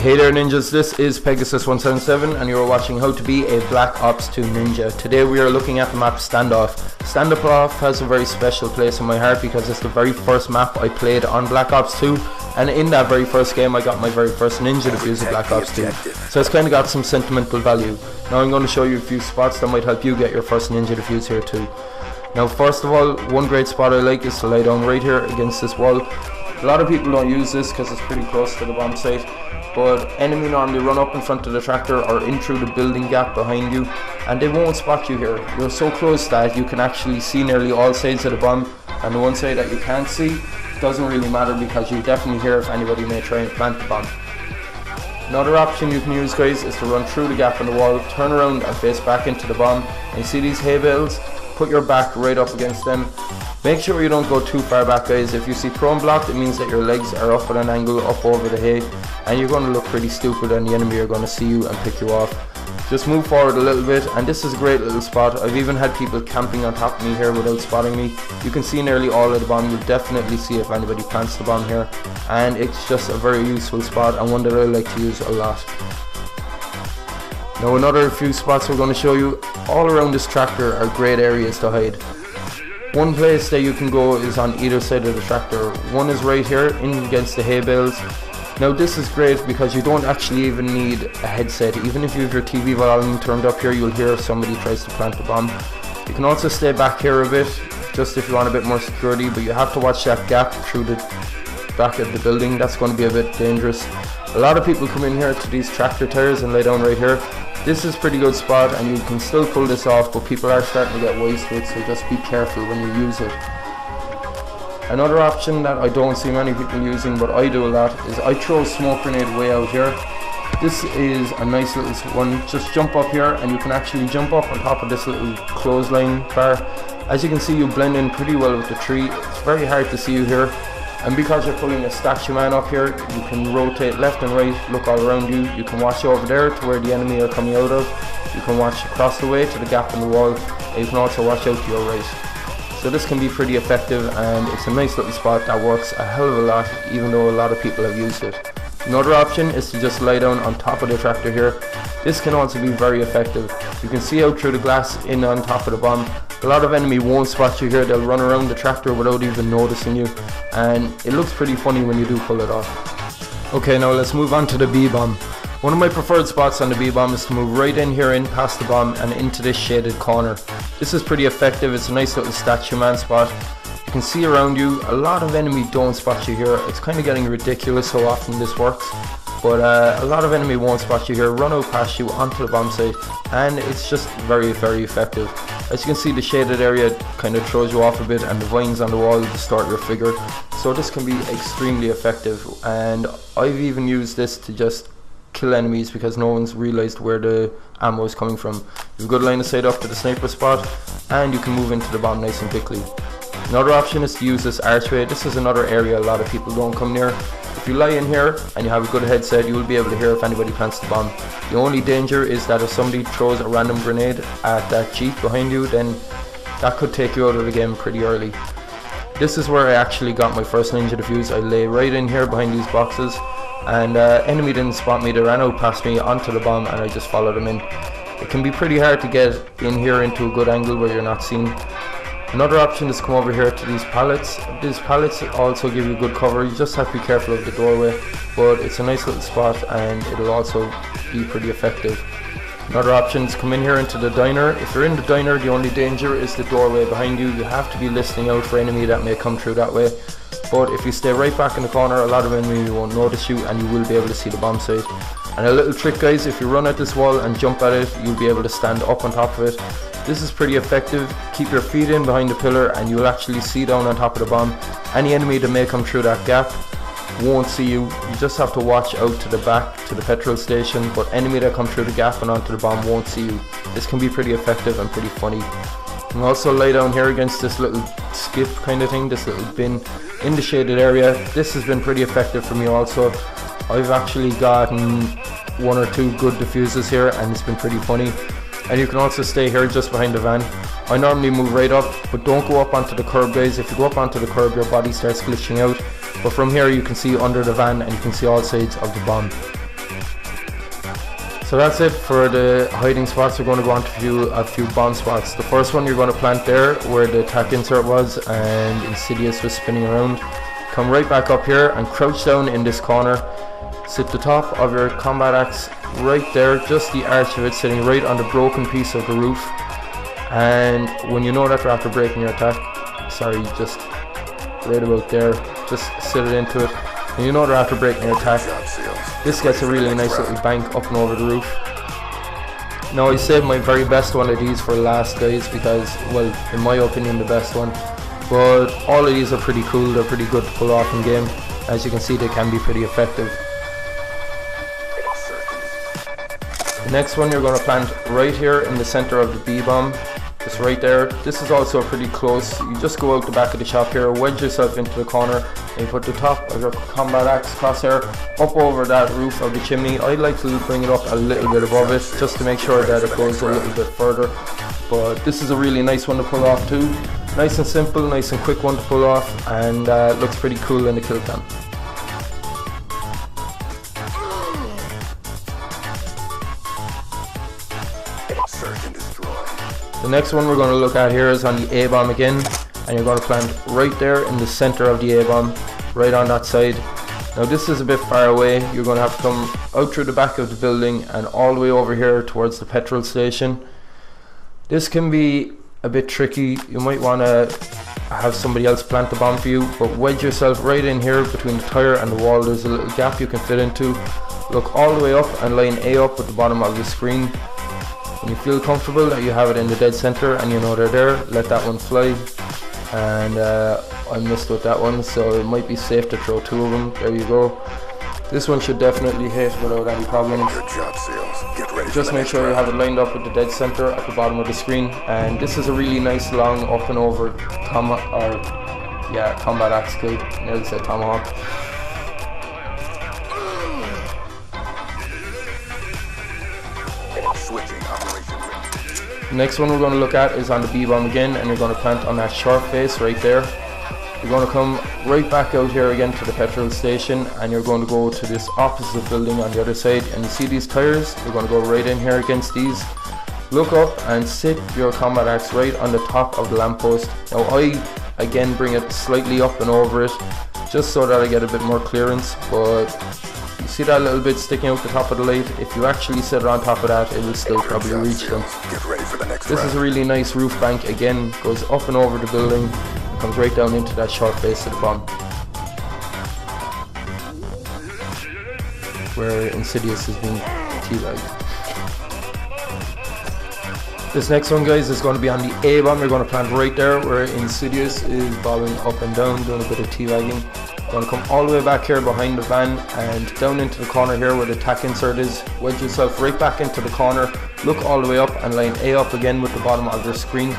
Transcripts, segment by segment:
Hey there ninjas, this is Pegasus177 and you're watching How to Be a Black Ops 2 Ninja. Today we are looking at the map Standoff. Standoff has a very special place in my heart because it's the very first map I played on Black Ops 2, and in that very first game I got my very first ninja defuse of Black Ops 2. So it's kind of got some sentimental value. Now I'm going to show you a few spots that might help you get your first ninja defuse here too. Now first of all, one great spot I like is to lie down right here against this wall. A lot of people don't use this because it's pretty close to the bomb site, but enemy normally run up in front of the tractor or in through the building gap behind you, and they won't spot you here. You're so close that you can actually see nearly all sides of the bomb, and the one side that you can't see doesn't really matter because you definitely hear if anybody may try and plant the bomb. Another option you can use, guys, is to run through the gap in the wall, turn around and face back into the bomb, and you see these hay bales? Put your back right up against them. Make sure you don't go too far back, guys. If you see prone blocked, it means that your legs are up at an angle up over the hay, and you're going to look pretty stupid and the enemy are going to see you and pick you off. Just move forward a little bit, and this is a great little spot. I've even had people camping on top of me here without spotting me. You can see nearly all of the bomb. You'll definitely see if anybody plants the bomb here, and it's just a very useful spot and one that I like to use a lot. Now another few spots we're going to show you all around this tractor are great areas to hide. One place that you can go is on either side of the tractor. One is right here in against the hay bales. Now this is great because you don't actually even need a headset. Even if you have your TV volume turned up here, you'll hear if somebody tries to plant the bomb. You can also stay back here a bit, just if you want a bit more security, but you have to watch that gap through the back of the building. That's going to be a bit dangerous. A lot of people come in here to these tractor tires and lay down right here. This is a pretty good spot and you can still pull this off, but people are starting to get wise to it, so just be careful when you use it. Another option that I don't see many people using, but I do a lot, is I throw a smoke grenade way out here. This is a nice little one. Just jump up here and you can actually jump up on top of this little clothesline bar. As you can see, you blend in pretty well with the tree. It's very hard to see you here. And because you're pulling a statue man up here, you can rotate left and right, look all around you. You can watch over there to where the enemy are coming out of. You can watch across the way to the gap in the wall. And you can also watch out to your right. So this can be pretty effective, and it's a nice little spot that works a hell of a lot, even though a lot of people have used it. Another option is to just lie down on top of the tractor here. This can also be very effective. You can see out through the glass in on top of the bomb. A lot of enemy won't spot you here. They'll run around the tractor without even noticing you, and it looks pretty funny when you do pull it off. Okay, now let's move on to the B-bomb. One of my preferred spots on the B-bomb is to move right in here, in past the bomb and into this shaded corner. This is pretty effective. It's a nice little statue man spot. You can see around you. A lot of enemy don't spot you here. It's kind of getting ridiculous how often this works, but a lot of enemy won't spot you here, run out past you onto the bomb site, and it's just very, very effective. As you can see, the shaded area kind of throws you off a bit, and the vines on the wall distort your figure, so this can be extremely effective. And I've even used this to just kill enemies because no one's realized where the ammo is coming from. You have a good line of sight up to the sniper spot, and you can move into the bomb nice and quickly. Another option is to use this archway. This is another area a lot of people don't come near. If you lie in here and you have a good headset, you will be able to hear if anybody plants the bomb. The only danger is that if somebody throws a random grenade at that jeep behind you, then that could take you out of the game pretty early. This is where I actually got my first ninja defuse. I lay right in here behind these boxes, and enemy didn't spot me. They ran out past me onto the bomb, and I just followed them in. It can be pretty hard to get in here into a good angle where you're not seen. Another option is to come over here to these pallets. These pallets also give you good cover. You just have to be careful of the doorway, but it's a nice little spot and it'll also be pretty effective. Another option is to come in here into the diner. If you're in the diner, the only danger is the doorway behind you. You have to be listening out for enemy that may come through that way. But if you stay right back in the corner, a lot of enemy won't notice you and you will be able to see the bomb site. And a little trick, guys, if you run at this wall and jump at it, you'll be able to stand up on top of it. This is pretty effective. Keep your feet in behind the pillar and you'll actually see down on top of the bomb. Any enemy that may come through that gap won't see you. You just have to watch out to the back, to the petrol station, but enemy that come through the gap and onto the bomb won't see you. This can be pretty effective and pretty funny. You can also lie down here against this little skip kind of thing, this little bin in the shaded area. This has been pretty effective for me also. I've actually gotten one or two good defuses here and it's been pretty funny. And you can also stay here just behind the van. I normally move right up, but don't go up onto the curb, guys. If you go up onto the curb, your body starts glitching out. But from here you can see under the van and you can see all sides of the bomb. So that's it for the hiding spots. We're going to go on to a few bomb spots. The first one you're going to plant there where the attack insert was and Insidious was spinning around. Come right back up here and crouch down in this corner. Sit the top of your combat axe right there, just the arch of it sitting right on the broken piece of the roof. And when you know that you're after breaking your attack, sorry, just right about there, just sit it into it. And you know they're after breaking your attack. This gets a really nice little bank up and over the roof. Now I saved my very best one of these for last, guys, because, well, in my opinion, the best one. But all of these are pretty cool, they're pretty good to pull off in game. As you can see, they can be pretty effective. The next one you're going to plant right here in the center of the B-bomb. Just right there. This is also pretty close. You just go out the back of the shop here, wedge yourself into the corner, and you put the top of your combat axe crosshair up over that roof of the chimney. I like to bring it up a little bit above it, just to make sure that it goes a little bit further. But this is a really nice one to pull off too. Nice and simple, nice and quick one to pull off, and looks pretty cool in the kill cam. The next one we're going to look at here is on the A-bomb again, and you're going to plant right there in the center of the A-bomb, right on that side. Now this is a bit far away. You're going to have to come out through the back of the building and all the way over here towards the petrol station. This can be a bit tricky. You might want to have somebody else plant the bomb for you, but wedge yourself right in here between the tire and the wall. There's a little gap you can fit into. Look all the way up and line A up at the bottom of the screen. When you feel comfortable that you have it in the dead center and you know they're there, let that one fly. And I missed with that one, so it might be safe to throw two of them. There you go. This one should definitely hit without any problems. Good job, Seals. Get ready. Just make sure you have it lined up with the dead center at the bottom of the screen. And this is a really nice long up and over combat axe kill. Nearly said tomahawk. The next one we're going to look at is on the B-bomb again, and you're going to plant on that short face right there. You're going to come right back out here again to the petrol station, and you're going to go to this opposite building on the other side, and you see these tires? You're going to go right in here against these. Look up and sit your combat axe right on the top of the lamppost. Now I again bring it slightly up and over it, just so that I get a bit more clearance, but you see that little bit sticking out the top of the light? If you actually sit it on top of that, it will still probably reach them. This is a really nice roof bank. Again, goes up and over the building and comes right down into that short face of the bomb, where Insidious is being teabagged. This next one, guys, is going to be on the A-bomb. You're going to plant right there where Insidious is bobbing up and down, doing a bit of teabagging. Going to come all the way back here behind the van and down into the corner here where the attack insert is. Wedge yourself right back into the corner, look all the way up and line A up again with the bottom of your screen.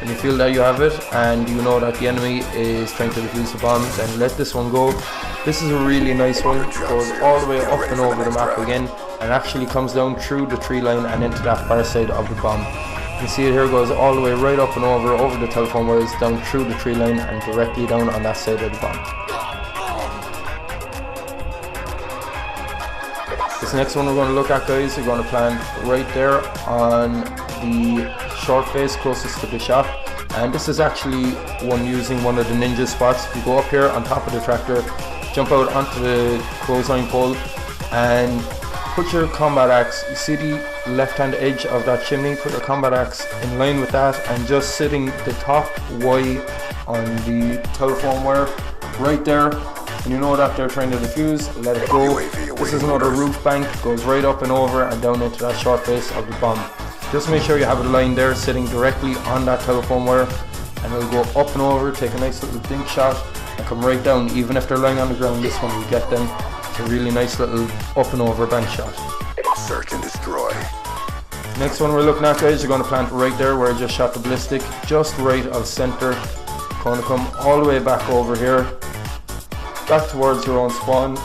When you feel that you have it and you know that the enemy is trying to defuse the bomb, then let this one go. This is a really nice one. It goes all the way up and over the map again and actually comes down through the tree line and into that far side of the bomb. You can see it here, goes all the way right up and over the telephone wires, down through the tree line and directly down on that side of the bomb. This next one we're going to look at, guys, we're going to plant right there on the short face closest to the shop, and this is actually one using one of the ninja spots. You go up here on top of the tractor, jump out onto the clothesline pole and put your combat axe, you see the left hand edge of that chimney, put your combat axe in line with that and just sitting the top Y on the telephone wire right there. And you know that they're trying to defuse, let it go. This is another roof bank, goes right up and over and down into that short face of the bomb. Just make sure you have it lined there, sitting directly on that telephone wire, and it'll go up and over, take a nice little dink shot and come right down. Even if they're lying on the ground, this one will get them. It's a really nice little up and over bank shot. Search and destroy. Next one we're looking at, guys, you're going to plant right there where I just shot the ballistic, just right of center. Going to come all the way back over here, back towards your own spawn.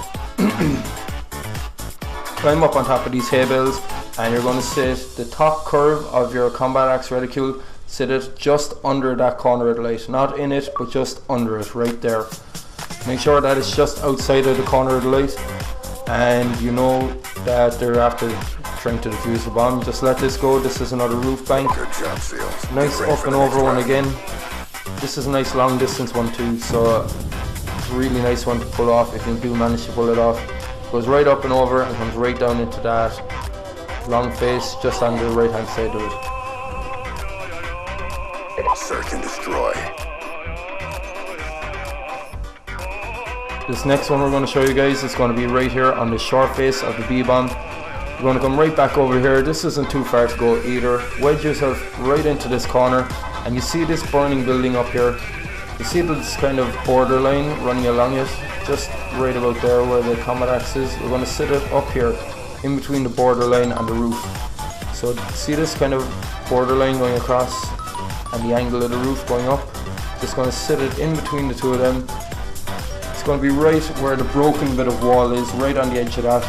Climb up on top of these hay bales and you're going to sit the top curve of your combat axe reticule, sit it just under that corner of the light, not in it but just under it, right there. Make sure that it's just outside of the corner of the light, and you know that they're after trying to defuse the bomb. Just let this go. This is another roof bank. Good job, SEALs. Nice up and over one again. This is a nice long distance one too, so it's a really nice one to pull off if you do manage to pull it off. Goes right up and over and comes right down into that long face just on the right hand side of it. Search and destroy. This next one we're going to show you guys is going to be right here on the short face of the B-bomb. We're going to come right back over here. This isn't too far to go either. Wedge yourself right into this corner and you see this burning building up here. You see this kind of borderline running along it, just right about there where the combat axe is. We're going to sit it up here in between the borderline and the roof. So see this kind of borderline going across and the angle of the roof going up. Just going to sit it in between the two of them. It's going to be right where the broken bit of wall is, right on the edge of that.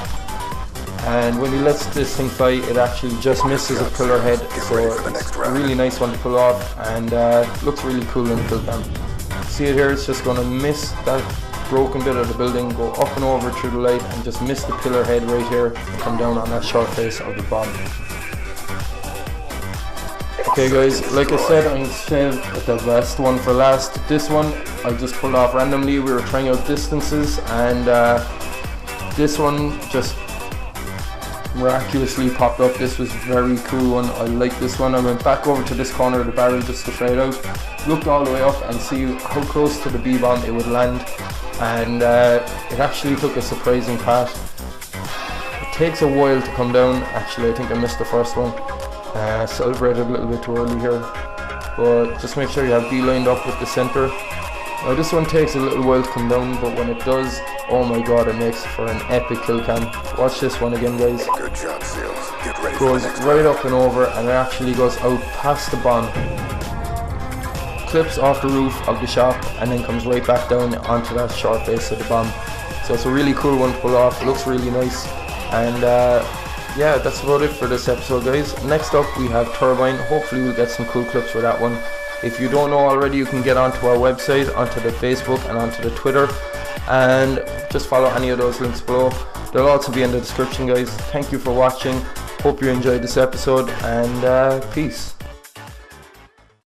And when he lets this thing fly, it actually just misses a pillar head. So it's a really nice one to pull off, and looks really cool in the kill cam. See it here, it's just going to miss that broken bit of the building, go up and over through the light and just miss the pillar head right here and come down on that short face of the bomb. Okay guys, like I said, I'm going to save the best one for last. This one I just pulled off randomly. We were trying out distances, and this one just miraculously popped up. This was a very cool one. I like this one. I went back over to this corner of the barrel just to try it out. Looked all the way up and see how close to the B-bomb it would land, and it actually took a surprising path. It takes a while to come down. Actually, I think I missed the first one. Celebrated a little bit too early here, but just make sure you have B lined up with the center. Now this one takes a little while to come down, but when it does, oh my god, it makes for an epic kill cam. Watch this one again guys. Good job, SEALs. Get ready. Goes right up and over, and it actually goes out past the bomb, clips off the roof of the shop, and then comes right back down onto that short face of the bomb. So it's a really cool one to pull off. It looks really nice, and yeah, that's about it for this episode guys. Next up we have Turbine. Hopefully we'll get some cool clips for that one. If you don't know already, you can get onto our website, onto the Facebook and onto the Twitter, and just follow any of those links below. They'll also be in the description guys. Thank you for watching. Hope you enjoyed this episode, and peace.